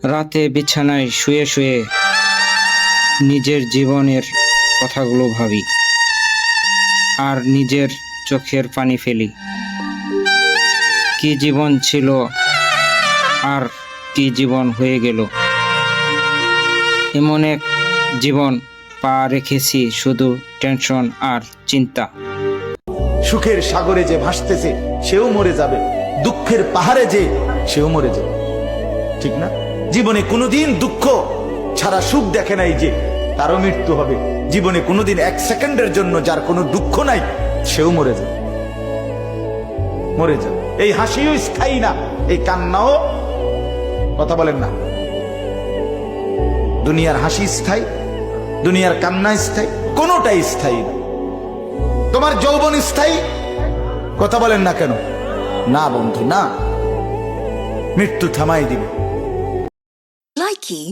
রাতে বিছানায় শুয়ে শুয়ে নিজের জীবনের কথাগুলো ভাবি আর নিজের চোখের পানি ফেলি। কি জীবন ছিল আর কি জীবন হয়ে গেল। এমন এক জীবন পা রেখেছি শুধু টেনশন আর চিন্তা। সুখের সাগরে যে ভাসতেছে সেও মরে যাবে, দুঃখের পাহাড়ে যে সেও মরে যাবে, ঠিক না? জীবনে কোনোদিন দুঃখ ছাড়া সুখ দেখে নাই যে তারও মৃত্যু হবে। জীবনে কোনোদিন এক সেকেন্ডের জন্য যার কোনো দুঃখ নাই সেও মরে যাবে, মরে যাবে। এই হাসিও স্থায়ী না, এই কান্নাও, কথা বলেন না। দুনিয়ার হাসি স্থায়ী, দুনিয়ার কান্না স্থায়ী, কোনোটাই স্থায়ী না। তোমার যৌবন স্থায়ী, কথা বলেন না কেন? না বন্ধু, না, মৃত্যু থামাই দিবে। Likey